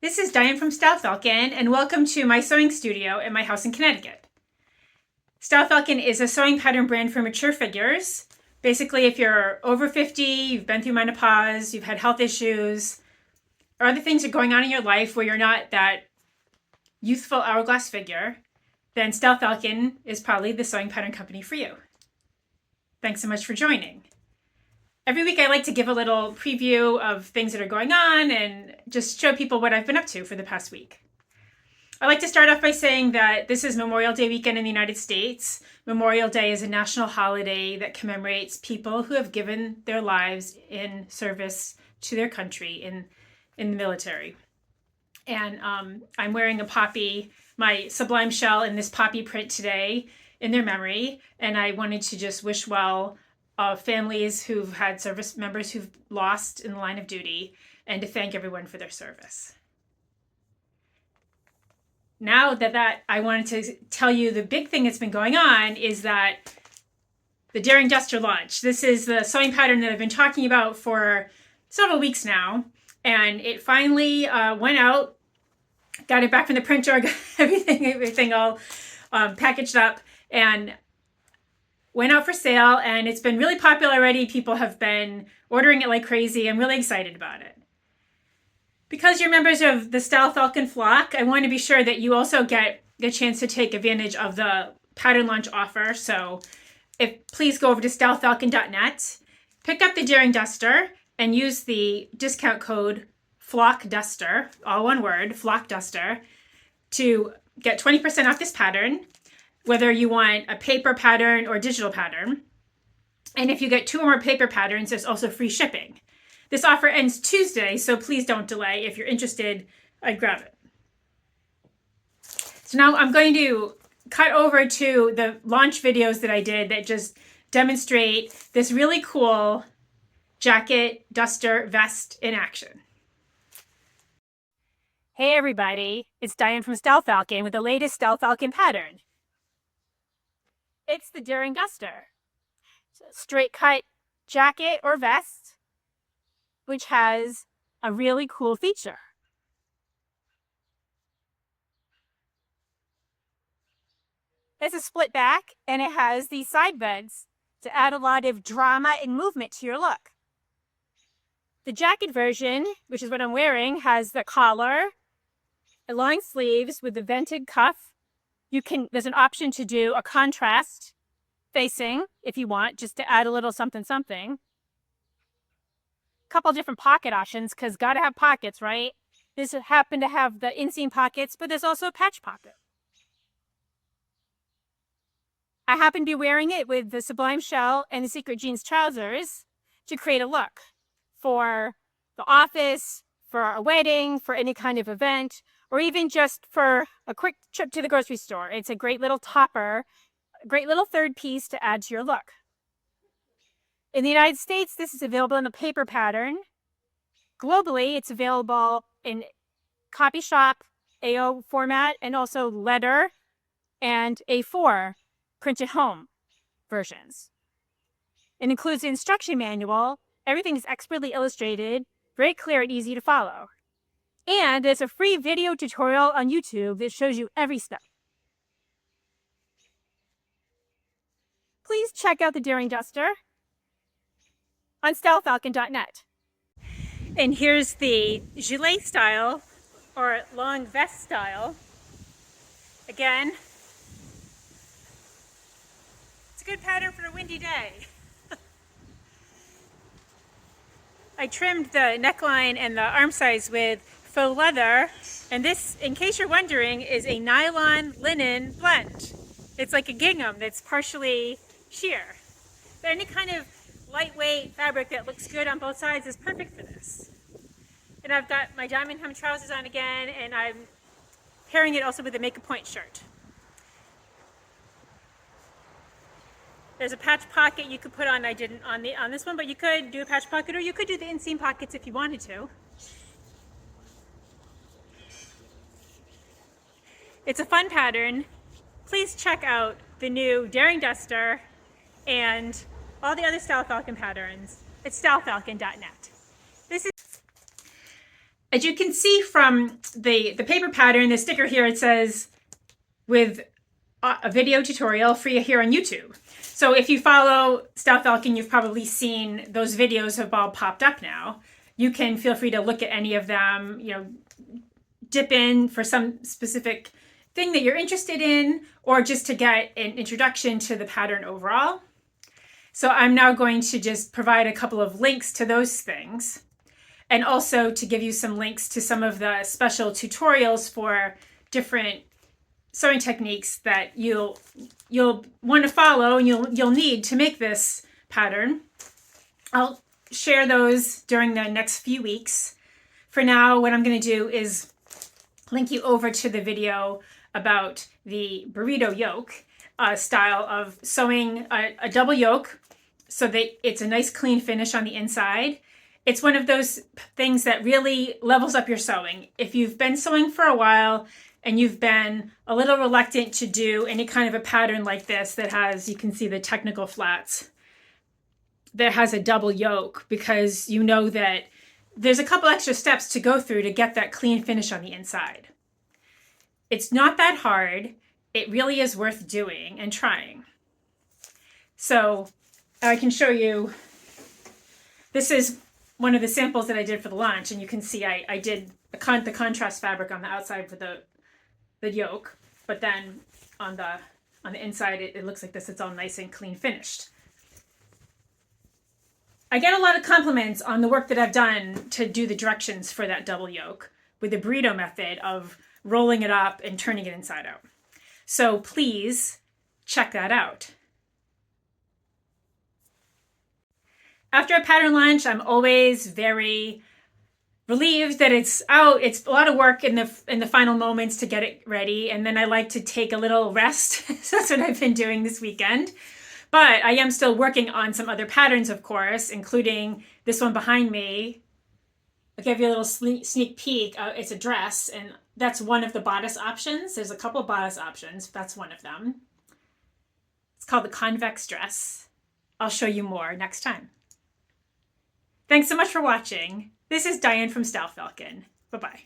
This is Diane from Style Falcon, and welcome to my sewing studio at my house in Connecticut. Style Falcon is a sewing pattern brand for mature figures. Basically, if you're over 50, you've been through menopause, you've had health issues, or other things are going on in your life where you're not that youthful hourglass figure, then Style Falcon is probably the sewing pattern company for you. Thanks so much for joining. Every week I like to give a little preview of things that are going on and just show people what I've been up to for the past week. I like to start off by saying that this is Memorial Day weekend in the United States. Memorial Day is a national holiday that commemorates people who have given their lives in service to their country in the military. And I'm wearing a poppy, my Sublime shell in this poppy print today in their memory. And I wanted to just wish well families who've had service members who've lost in the line of duty, and to thank everyone for their service. Now that I wanted to tell you the big thing that's been going on is that the Daring Duster launch. This is the sewing pattern that I've been talking about for several weeks now, and it finally went out. Got it back from the printer, got everything all packaged up, and went out for sale, and it's been really popular already. People have been ordering it like crazy. I'm really excited about it. Because you're members of the Style Falcon flock, I want to be sure that you also get the chance to take advantage of the pattern launch offer. So please go over to stylefalcon.net, pick up the Daring Duster, and use the discount code FLOCKDUSTER, all one word, FLOCKDUSTER, to get 20% off this pattern, whether you want a paper pattern or digital pattern. And if you get 2 or more paper patterns, there's also free shipping. This offer ends Tuesday, so please don't delay. If you're interested, I'd grab it. So now I'm going to cut over to the launch videos that I did that just demonstrate this really cool jacket, duster, vest in action. Hey everybody, it's Diane from Style Falcon with the latest Style Falcon pattern. It's the Daring Duster. It's a straight cut jacket or vest, which has a really cool feature. It's a split back, and it has these side vents to add a lot of drama and movement to your look. The jacket version, which is what I'm wearing, has the collar, long sleeves with the vented cuff. There's an option to do a contrast facing if you want, just to add a little something something. Couple different pocket options, because gotta have pockets, right? This happened to have the inseam pockets, but there's also a patch pocket. I happen to be wearing it with the Sublime shell and the Secret Jeans trousers to create a look for the office, for a wedding, for any kind of event, or even just for a quick trip to the grocery store. It's a great little topper, a great little third piece to add to your look. In the United States, this is available in a paper pattern. Globally, it's available in copy shop, AO format, and also letter and A4 printed home versions. It includes the instruction manual. Everything is expertly illustrated, very clear and easy to follow. And there's a free video tutorial on YouTube that shows you every step. Please check out the Daring Duster on stylefalcon.net. And here's the gilet style, or long vest style. Again, it's a good pattern for a windy day. I trimmed the neckline and the arm size with faux leather, and this, in case you're wondering, is a nylon linen blend. It's like a gingham that's partially sheer. But any kind of lightweight fabric that looks good on both sides is perfect for this. And I've got my diamond hem trousers on again, and I'm pairing it also with a make-a-point shirt. There's a patch pocket you could put on. I didn't on this one, but you could do a patch pocket, or you could do the inseam pockets if you wanted to. It's a fun pattern. Please check out the new Daring Duster and all the other Style Falcon patterns at stylefalcon.net. As you can see from the paper pattern, the sticker here, it says with a video tutorial free here on YouTube. So if you follow Style Falcon, you've probably seen those videos have all popped up now. You can feel free to look at any of them, dip in for some specific thing that you're interested in, or just to get an introduction to the pattern overall. So I'm now going to just provide a couple of links to those things, and also to give you some links to some of the special tutorials for different sewing techniques that you'll want to follow and you'll need to make this pattern. I'll share those during the next few weeks. For now, what I'm going to do is link you over to the video about the burrito yoke style of sewing a double yoke so that it's a nice clean finish on the inside. It's one of those things that really levels up your sewing. If you've been sewing for a while and you've been a little reluctant to do any kind of a pattern like this that has, you can see the technical flats, that has a double yoke, because you know that there's a couple extra steps to go through to get that clean finish on the inside. It's not that hard. It really is worth doing and trying. So I can show you, this is one of the samples that I did for the launch, and you can see I did the contrast fabric on the outside for the yoke, but then on the inside it looks like this. It's all nice and clean finished. I get a lot of compliments on the work that I've done to do the directions for that double yoke with the burrito method of rolling it up and turning it inside out. So please check that out. After a pattern launch, I'm always very relieved that it's out. It's a lot of work in the final moments to get it ready, and then I like to take a little rest. So that's what I've been doing this weekend. But I am still working on some other patterns, of course, including this one behind me. I'll give you a little sneak peek. It's a dress, and that's one of the bodice options. There's a couple of bodice options. That's one of them. It's called the Convex Dress. I'll show you more next time. Thanks so much for watching. This is Diane from Style Falcon. Bye-bye.